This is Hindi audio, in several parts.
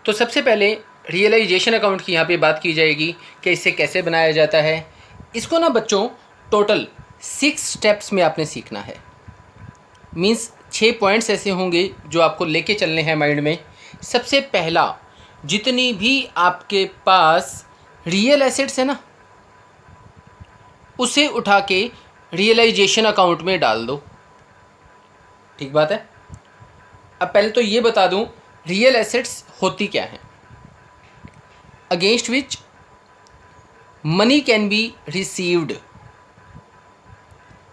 तो सबसे पहले रियलाइजेशन अकाउंट की यहाँ पे बात की जाएगी कि इसे कैसे बनाया जाता है। इसको ना बच्चों टोटल 6 स्टेप्स में आपने सीखना है। मीन्स 6 पॉइंट्स ऐसे होंगे जो आपको लेके चलने हैं माइंड में। सबसे पहला, जितनी भी आपके पास रियल एसेट्स है ना, उसे उठा के रियलाइजेशन अकाउंट में डाल दो। ठीक बात है। अब पहले तो ये बता दूं रियल एसेट्स होती क्या है। Against which money can be received,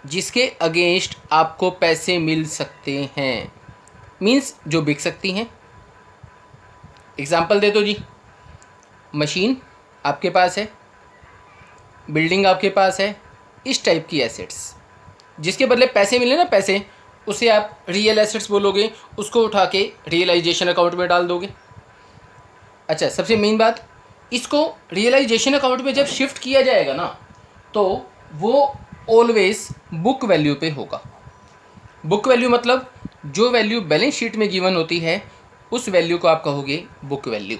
जिसके अगेंस्ट आपको पैसे मिल सकते हैं। मीन्स जो बिक सकती हैं। एग्जाम्पल दे दो जी, मशीन आपके पास है, बिल्डिंग आपके पास है, इस टाइप की एसेट्स जिसके बदले पैसे मिले ना, पैसे, उसे आप रियल एसेट्स बोलोगे। उसको उठा के रियलाइजेशन अकाउंट में डाल दोगे। अच्छा, सबसे मेन बात, इसको रियलाइजेशन अकाउंट में जब शिफ्ट किया जाएगा ना, तो वो ऑलवेज बुक वैल्यू पे होगा। बुक वैल्यू मतलब जो वैल्यू बैलेंस शीट में गिवन होती है उस वैल्यू को आप कहोगे बुक वैल्यू।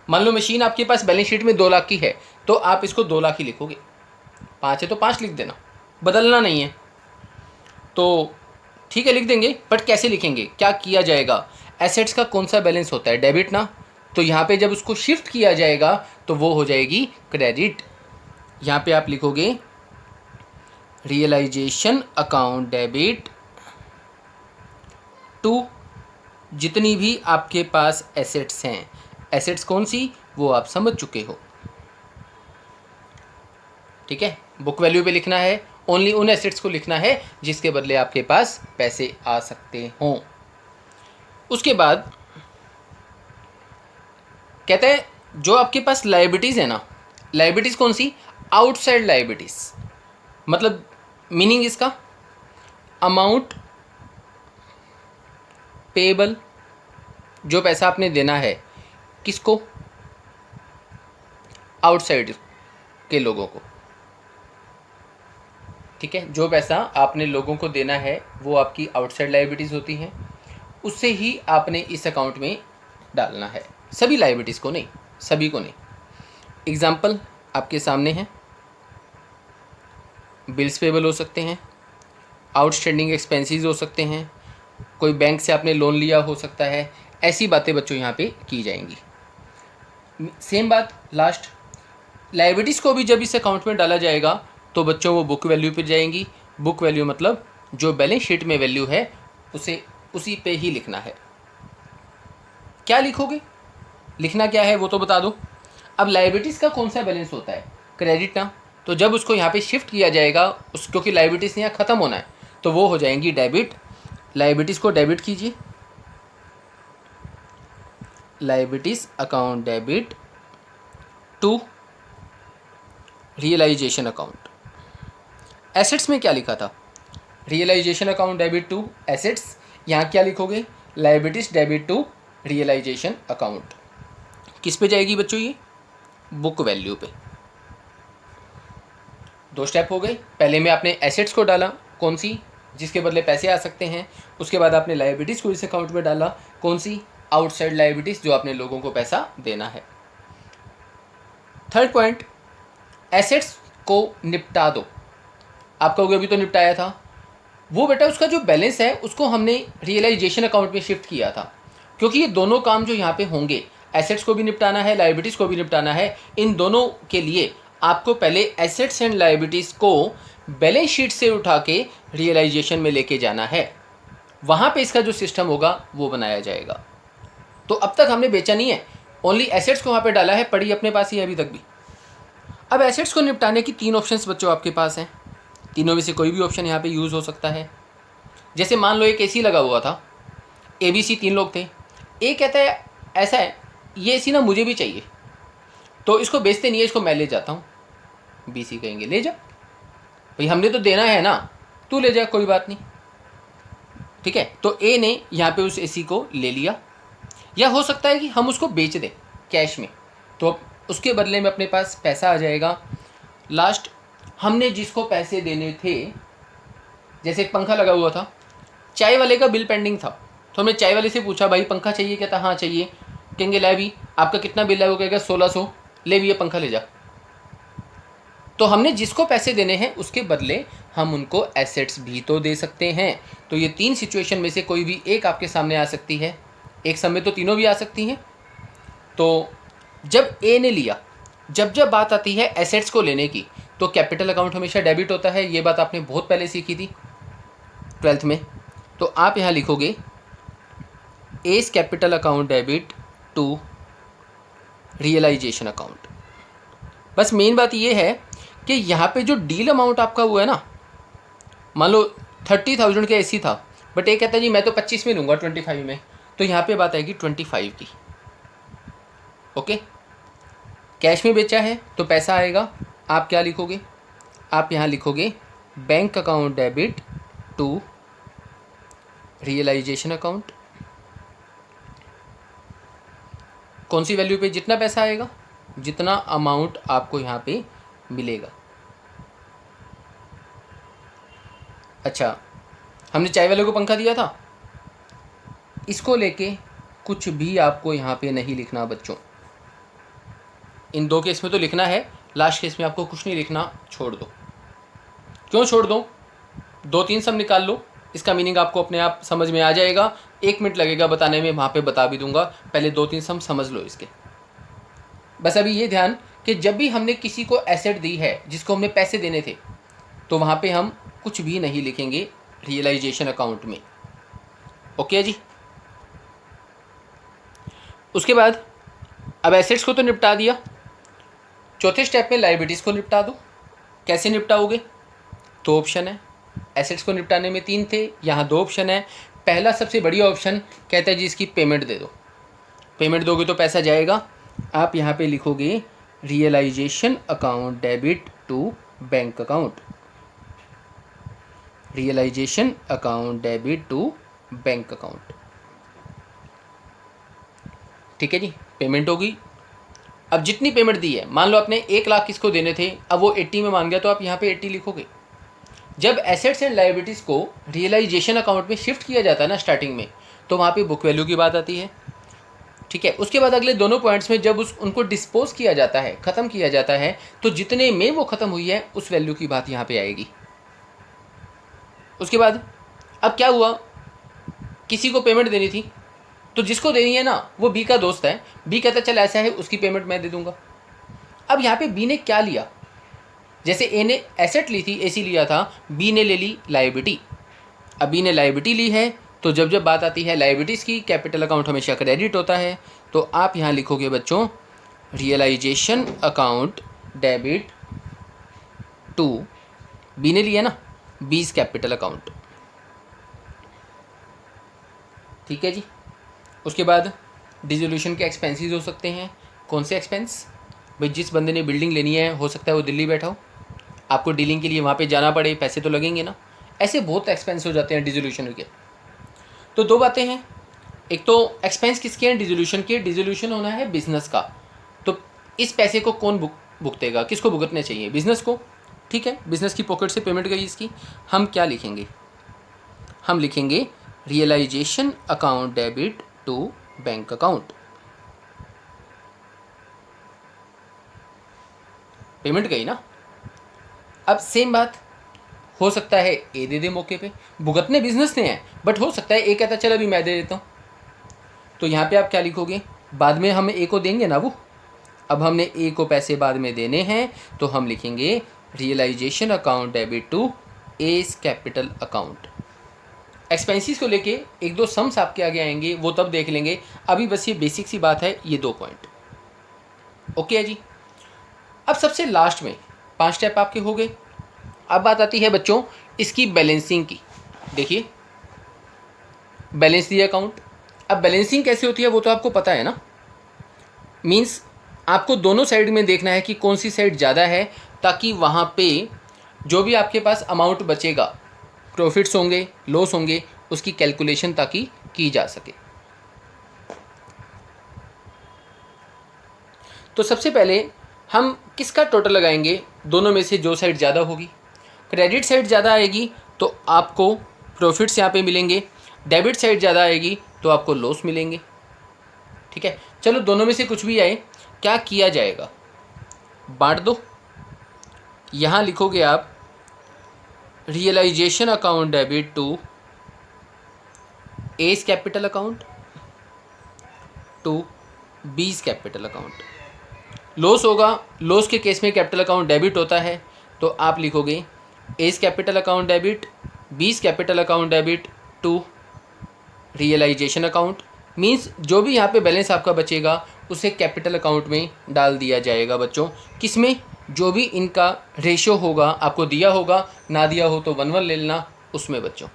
मान लो मशीन आपके पास बैलेंस शीट में 2 लाख की है, तो आप इसको 2 लाख ही लिखोगे। 5 है तो 5 लिख देना, बदलना नहीं है। तो ठीक है, लिख देंगे, बट कैसे लिखेंगे, क्या किया जाएगा। एसेट्स का कौन सा बैलेंस होता है, डेबिट ना। तो यहाँ पे जब उसको शिफ्ट किया जाएगा तो वो हो जाएगी क्रेडिट। यहाँ पे आप लिखोगे रियलाइजेशन अकाउंट डेबिट टू जितनी भी आपके पास एसेट्स हैं। एसेट्स कौन सी, वो आप समझ चुके हो। ठीक है, बुक वैल्यू पे लिखना है, ओनली उन एसेट्स को लिखना है जिसके बदले आपके पास पैसे आ सकते हों। उसके बाद कहते हैं जो आपके पास लायबिलिटीज़ है ना, लायबिलिटीज़ कौन सी, आउटसाइड लायबिलिटीज़। मतलब मीनिंग इसका, अमाउंट पेबल, जो पैसा आपने देना है किसको, आउटसाइड के लोगों को। ठीक है, जो पैसा आपने लोगों को देना है वो आपकी आउटसाइड लायबिलिटीज़ होती हैं, उससे ही आपने इस अकाउंट में डालना है। सभी लायबिलिटीज़ को नहीं, सभी को नहीं। एग्जाम्पल आपके सामने हैं, बिल्स पेबल हो सकते हैं, आउटस्टैंडिंग एक्सपेंसेस हो सकते हैं, कोई बैंक से आपने लोन लिया हो सकता है। ऐसी बातें बच्चों यहाँ पे की जाएंगी। सेम बात लास्ट, लायबिलिटीज़ को भी जब इस अकाउंट में डाला जाएगा तो बच्चों वो बुक वैल्यू पे जाएंगी। बुक वैल्यू मतलब जो बैलेंस शीट में वैल्यू है उसे उसी पे ही लिखना है। क्या लिखोगे, लिखना क्या है वो तो बता दो। अब लायबिलिटीज़ का कौन सा बैलेंस होता है, क्रेडिट ना। तो जब उसको यहाँ पे शिफ्ट किया जाएगा, उस क्योंकि लायबिलिटीज़ यहाँ ख़त्म होना है, तो वो हो जाएंगी डेबिट। लायबिलिटीज़ को डेबिट कीजिए, liabilities account debit to realisation account. Assets में क्या लिखा था, realisation account debit to assets. यहाँ क्या लिखोगे, liabilities debit to realisation account. किस पे जाएगी बच्चों, ये बुक वैल्यू पे। 2 स्टेप हो गए। पहले में आपने एसेट्स को डाला, कौन सी, जिसके बदले पैसे आ सकते हैं। उसके बाद आपने लायबिलिटीज़ को इस अकाउंट में डाला, कौन सी, आउटसाइड लायबिलिटीज़, जो आपने लोगों को पैसा देना है। थर्ड पॉइंट, एसेट्स को निपटा दो। आप कहोगे अभी तो निपटाया था, वो बेटा उसका जो बैलेंस है उसको हमने रियलाइजेशन अकाउंट में शिफ्ट किया था। क्योंकि ये दोनों काम जो यहाँ पे होंगे, एसेट्स को भी निपटाना है, लायबिलिटीज़ को भी निपटाना है, इन दोनों के लिए आपको पहले एसेट्स एंड लायबिलिटीज़ को बैलेंस शीट से उठा के रियलाइजेशन में लेके जाना है। वहाँ पे इसका जो सिस्टम होगा वो बनाया जाएगा। तो अब तक हमने बेचा नहीं है, ओनली एसेट्स को वहाँ पे डाला है, पड़ी अपने पास ही है अभी तक भी। अब एसेट्स को निपटाने की 3 ऑप्शंस बच्चों आपके पास हैं। तीनों में से कोई भी ऑप्शन यहाँ पे यूज़ हो सकता है। जैसे मान लो एक एसी लगा हुआ था, ABC 3 लोग थे। ए कहता है ऐसा है, ये एसी ना मुझे भी चाहिए, तो इसको बेचते नहीं है, इसको मैं ले जाता हूँ। BC कहेंगे ले जा भाई, हमने तो देना है ना, तू ले जा, कोई बात नहीं। ठीक है, तो ए ने यहाँ पे उस एसी को ले लिया। या हो सकता है कि हम उसको बेच दें कैश में, तो उसके बदले में अपने पास पैसा आ जाएगा। लास्ट, हमने जिसको पैसे देने थे, जैसे एक पंखा लगा हुआ था, चाय वाले का बिल पेंडिंग था, तो हमने चाय वाले से पूछा भाई पंखा चाहिए क्या था, हाँ चाहिए। कहेंगे ला भी आपका कितना बिल है? वो कहेगा 1600, ले भी ये पंखा ले जा। तो हमने जिसको पैसे देने हैं उसके बदले हम उनको एसेट्स भी तो दे सकते हैं। तो ये 3 सिचुएशन में से कोई भी एक आपके सामने आ सकती है, एक समय तो तीनों भी आ सकती हैं। तो जब ए ने लिया, जब बात आती है एसेट्स को लेने की, तो कैपिटल अकाउंट हमेशा डेबिट होता है। ये बात आपने बहुत पहले सीखी थी 12th में। तो आप यहाँ लिखोगे A's capital account debit to realisation account. बस मेन बात ये है कि यहाँ पे जो डील अमाउंट आपका हुआ है ना, मान लो 30,000 के ऐसी था, बट ये कहता है जी मैं तो 25 में लूँगा, 25 में, तो यहाँ पे बात आएगी 25 की। ओके, कैश में बेचा है तो पैसा आएगा, आप क्या लिखोगे? आप यहाँ लिखोगे bank account debit to realisation account. कौन सी वैल्यू पे? जितना पैसा आएगा, जितना अमाउंट आपको यहाँ पे मिलेगा। अच्छा, हमने चाय वाले को पंखा दिया था, इसको लेके कुछ भी आपको यहाँ पे नहीं लिखना बच्चों। इन 2 केस में तो लिखना है, लास्ट केस में आपको कुछ नहीं लिखना, छोड़ दो। क्यों छोड़ दो? 2-3 सम निकाल लो, इसका मीनिंग आपको अपने आप समझ में आ जाएगा। 1 मिनट लगेगा बताने में, वहाँ पे बता भी दूंगा, पहले 2-3 सम समझ लो इसके। बस अभी ये ध्यान कि जब भी हमने किसी को एसेट दी है जिसको हमने पैसे देने थे, तो वहाँ पे हम कुछ भी नहीं लिखेंगे रियलाइजेशन अकाउंट में। ओके जी। उसके बाद अब एसेट्स को तो निपटा दिया, चौथे स्टेप में लायबिलिटीज़ को निपटा दो। कैसे निपटाओगे? 2 ऑप्शन है, एसेट्स को निपटाने में 3 थे, यहाँ 2 ऑप्शन है। पहला सबसे बढ़िया ऑप्शन कहता है जी इसकी पेमेंट दे दो। पेमेंट दोगे तो पैसा जाएगा। आप यहाँ पे लिखोगे realisation account debit to bank account. Realisation account debit to bank account. ठीक है जी, पेमेंट होगी। अब जितनी पेमेंट दी है, मान लो आपने 1 लाख किसको देने थे, अब वो 80 में मान गया, तो आप यहाँ पे 80 लिखोगे। जब एसेट्स एंड लायबिलिटीज़ को रियलाइजेशन अकाउंट में शिफ्ट किया जाता है ना स्टार्टिंग में, तो वहाँ पे बुक वैल्यू की बात आती है। ठीक है, उसके बाद अगले दोनों पॉइंट्स में जब उनको डिस्पोज किया जाता है, ख़त्म किया जाता है, तो जितने में वो ख़त्म हुई है उस वैल्यू की बात यहाँ पे आएगी। उसके बाद अब क्या हुआ, किसी को पेमेंट देनी थी, तो जिसको देनी है ना वो बी का दोस्त है। बी कहता चल ऐसा है, उसकी पेमेंट मैं दे दूंगा। अब यहाँ पे बी ने क्या लिया? जैसे ए ने एसेट ली थी, एसी लिया था, बी ने ले ली लायबिलिटी। अब बी ने लायबिलिटी ली है, तो जब बात आती है लायबिलिटीज़ की, कैपिटल अकाउंट हमेशा क्रेडिट होता है। तो आप यहाँ लिखोगे बच्चों realisation account debit to, B ने लिया ना, बीज कैपिटल अकाउंट। ठीक है जी। उसके बाद डिसोल्यूशन के एक्सपेंसेस हो सकते हैं। कौन से एक्सपेंस? भाई जिस बंदे ने बिल्डिंग लेनी है, हो सकता है वो दिल्ली बैठा हो, आपको डीलिंग के लिए वहाँ पे जाना पड़े, पैसे तो लगेंगे ना। ऐसे बहुत एक्सपेंस हो जाते हैं डिसोल्यूशन के। तो 2 बातें हैं, एक तो एक्सपेंस किसके हैं? डिसोल्यूशन के। डिसोल्यूशन होना है बिजनेस का, तो इस पैसे को कौन भुगतेगा? किसको भुगतने चाहिए? बिजनेस को। ठीक है, बिजनेस की पॉकेट से पेमेंट गई इसकी। हम क्या लिखेंगे? हम लिखेंगे realisation account debit to bank account. Payment गई ना। अब सेम बात हो सकता है ए दे दे मौके पे, भुगतने बिजनेस ने हैं, बट हो सकता है ए कहता चल अभी मैं दे देता हूँ। तो यहाँ पे आप क्या लिखोगे? बाद में हम ए को देंगे ना वो, अब हमने ए को पैसे बाद में देने हैं, तो हम लिखेंगे realisation account debit to A's capital account. Expenses को लेके 1-2 सम्स आपके आगे आएंगे, वो तब देख लेंगे। अभी बस ये बेसिक सी बात है, ये 2 पॉइंट। ओके है जी। अब सबसे लास्ट में 5 स्टेप आपके हो गए। अब बात आती है बच्चों इसकी बैलेंसिंग की। देखिए बैलेंस दिया अकाउंट। अब बैलेंसिंग कैसे होती है वो तो आपको पता है ना। मीन्स आपको दोनों साइड में देखना है कि कौन सी साइड ज़्यादा है, ताकि वहाँ पे जो भी आपके पास अमाउंट बचेगा, प्रॉफिट्स होंगे, लॉस होंगे, उसकी कैलकुलेशन ताकि की जा सके। तो सबसे पहले हम किसका टोटल लगाएंगे? दोनों में से जो साइड ज़्यादा होगी। क्रेडिट साइड ज़्यादा आएगी तो आपको प्रॉफिट्स यहाँ पे मिलेंगे, डेबिट साइड ज़्यादा आएगी तो आपको लॉस मिलेंगे। ठीक है, चलो दोनों में से कुछ भी आए, क्या किया जाएगा, बांट दो। यहाँ लिखोगे आप realisation account debit to as capital account to B's capital account. Loss होगा, लॉस के केस में कैपिटल अकाउंट डेबिट होता है, तो आप लिखोगे A's capital account debit, B's capital account debit to realisation account. Means जो भी यहाँ पे बैलेंस आपका बचेगा उसे कैपिटल अकाउंट में डाल दिया जाएगा बच्चों। किस में, जो भी इनका रेशियो होगा, आपको दिया होगा, ना दिया हो तो 1:1 ले लेना उसमें बच्चों।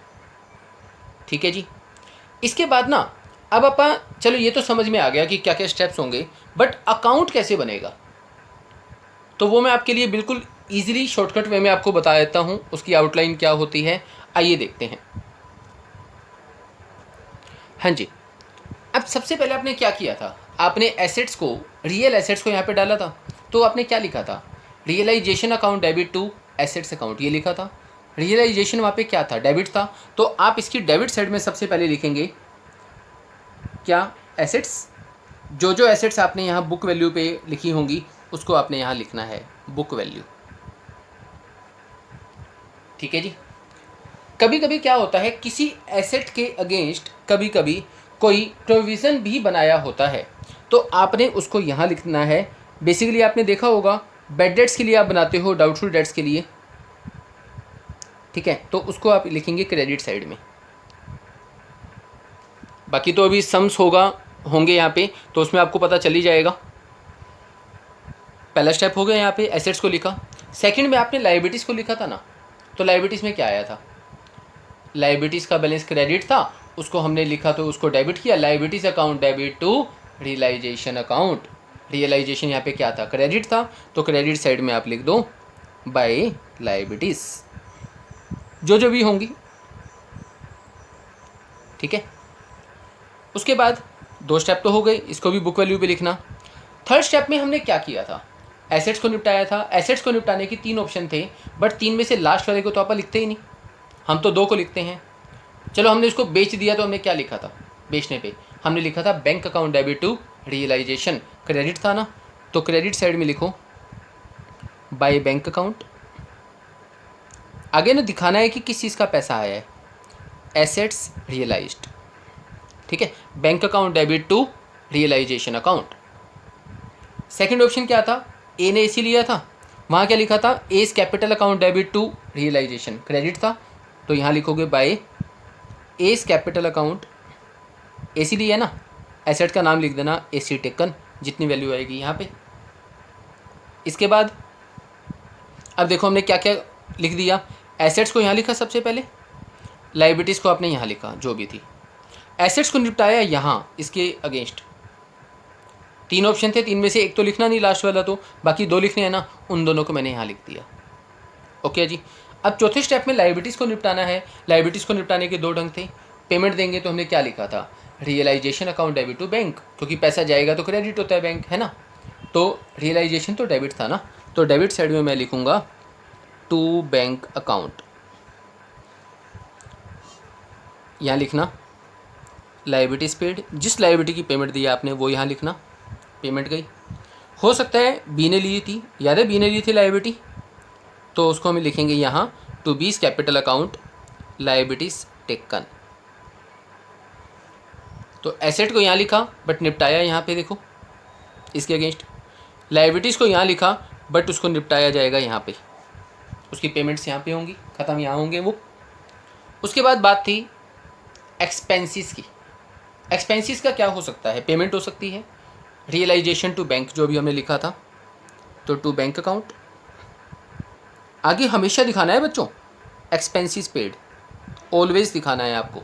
ठीक है जी। इसके बाद ना अब अपन, चलो ये तो समझ में आ गया कि क्या क्या स्टेप्स होंगे, बट अकाउंट कैसे बनेगा तो वो मैं आपके लिए बिल्कुल ईजिली शॉर्टकट वे में आपको बता देता हूँ। उसकी आउटलाइन क्या होती है, आइए देखते हैं। हाँ जी, अब सबसे पहले आपने क्या किया था, आपने एसेट्स को, रियल एसेट्स को यहाँ पे डाला था, तो आपने क्या लिखा था, realisation account debit to assets account, ये लिखा था। रियलाइजेशन वहाँ पे क्या था, डेबिट था, तो आप इसकी डेबिट साइड में सबसे पहले लिखेंगे क्या, एसेट्स। जो जो एसेट्स आपने यहाँ बुक वैल्यू पे लिखी होंगी उसको आपने यहाँ लिखना है बुक वैल्यू। ठीक है जी। कभी कभी क्या होता है, किसी एसेट के अगेंस्ट कभी कभी कोई प्रोविज़न भी बनाया होता है, तो आपने उसको यहाँ लिखना है। बेसिकली आपने देखा होगा बैड डेट्स के लिए आप बनाते हो, डाउटफुल डेट्स के लिए, ठीक है, तो उसको आप लिखेंगे क्रेडिट साइड में। बाकी तो अभी सम्स होंगे यहाँ पे, तो उसमें आपको पता चल ही जाएगा। पहला स्टेप हो गया, यहाँ पे एसेट्स को लिखा। सेकंड में आपने लाइबिलिटीज़ को लिखा था ना, तो लाइबिलिटीज़ में क्या आया था, लाइबिलिटीज़ का बैलेंस क्रेडिट था, उसको हमने लिखा तो उसको डेबिट किया, liabilities account debit to realisation account. Realisation यहाँ पे क्या था, क्रेडिट था, तो क्रेडिट साइड में आप लिख दो बाय लाइबिलिटीज़, जो जो भी होंगी। ठीक है, उसके बाद 2 स्टेप तो हो गए, इसको भी बुक वैल्यू पे लिखना। थर्ड स्टेप में हमने क्या किया था, एसेट्स को निपटाया था। एसेट्स को निपटाने के 3 ऑप्शन थे, बट 3 में से लास्ट वाले को तो आप लिखते ही नहीं, हम तो 2 को लिखते हैं। चलो हमने इसको बेच दिया, तो हमने क्या लिखा था, बेचने पे हमने लिखा था bank account debit to realisation, credit था ना, तो क्रेडिट साइड में लिखो बाय बैंक अकाउंट। आगे ना दिखाना है कि किस चीज़ का पैसा आया है, एसेट्स रियलाइज्ड। ठीक है, bank account debit to realisation account. Second option क्या था, ए ने इसी लिया था, वहाँ क्या लिखा था, A's capital account debit to realisation, credit था, तो यहाँ लिखोगे बाय एज कैपिटल अकाउंट, एसी लिया ना, एसेट का नाम लिख देना एसी टेकन, जितनी वैल्यू आएगी यहाँ पे। इसके बाद अब देखो हमने क्या क्या लिख दिया, एसेट्स को यहाँ लिखा सबसे पहले, लाइबिलिटीज़ को आपने यहाँ लिखा जो भी थी, एसेट्स को निपटाया यहाँ इसके अगेंस्ट। 3 ऑप्शन थे, 3 में से एक तो लिखना नहीं लास्ट वाला, तो बाकी 2 लिखने हैं ना, उन दोनों को मैंने यहाँ लिख दिया। ओके जी। अब चौथे स्टेप में लाइबिलिटीज़ को निपटाना है। लाइबिलिटीज़ को निपटाने के 2 ढंग थे, पेमेंट देंगे तो हमने क्या लिखा था, realisation account debit to bank, क्योंकि पैसा जाएगा तो क्रेडिट होता है बैंक, है ना, तो रियलाइजेशन तो डेबिट था ना, तो डेबिट साइड में मैं लिखूँगा टू बैंक अकाउंट। यहाँ लिखना लाइबिलिटीज़ पेड, जिस लाइबिलिटी की पेमेंट दी आपने वो यहाँ लिखना, पेमेंट गई। हो सकता है बी ने ली थी, याद है बी ने ली थी लाइबिलिटी, तो उसको हम लिखेंगे यहाँ to B's capital account liabilities taken. तो एसेट को यहाँ लिखा बट निपटाया यहाँ पे देखो इसके अगेंस्ट, लाइबिलिटीज़ को यहाँ लिखा बट उसको निपटाया जाएगा यहाँ पे, उसकी पेमेंट्स यहाँ पे होंगी, ख़त्म यहाँ होंगे वो। उसके बाद बात थी एक्सपेंसिस की। एक्सपेंसिस का क्या हो सकता है, पेमेंट हो सकती है, रियलाइजेशन टू बैंक जो भी हमने लिखा था, तो टू बैंक अकाउंट। आगे हमेशा दिखाना है बच्चों एक्सपेंसिस पेड, ऑलवेज दिखाना है आपको।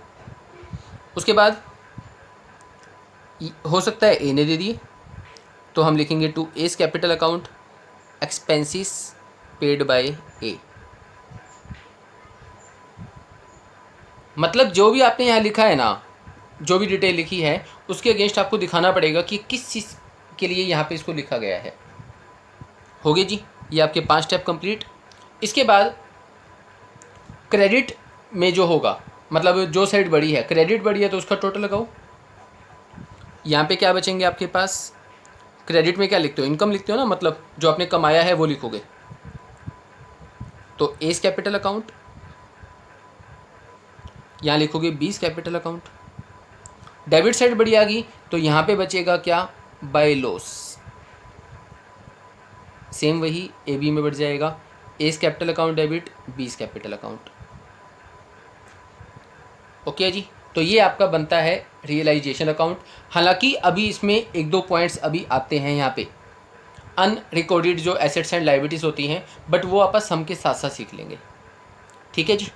उसके बाद हो सकता है ए ने दे दिए, तो हम लिखेंगे two as capital account expenses paid by A. मतलब जो भी आपने यहाँ लिखा है ना, जो भी डिटेल लिखी है उसके अगेंस्ट आपको दिखाना पड़ेगा कि किस चीज़ के लिए यहाँ पे इसको लिखा गया है। हो गए जी, ये आपके 5 स्टेप कंप्लीट। इसके बाद क्रेडिट में जो होगा, मतलब जो साइड बड़ी है, क्रेडिट बड़ी है तो उसका टोटल लगाओ, यहाँ पे क्या बचेंगे आपके पास, क्रेडिट में क्या लिखते हो, इनकम लिखते हो ना, मतलब जो आपने कमाया है वो लिखोगे। तो एस कैपिटल अकाउंट, यहाँ लिखोगे बीस कैपिटल अकाउंट। डेबिट साइड बड़ी आ गई तो यहाँ पे बचेगा क्या, बाय लॉस, सेम वही ए बी में बढ़ जाएगा, as capital account debit, B's capital account. Okay जी, तो ये आपका बनता है रियलाइजेशन अकाउंट। हालांकि अभी इसमें एक दो पॉइंट्स अभी आते हैं यहाँ पे, अनरिकॉर्डेड जो एसेट्स एंड लाइबिलिटीज़ होती हैं, बट वो आपस हम के साथ साथ सीख लेंगे। ठीक है जी।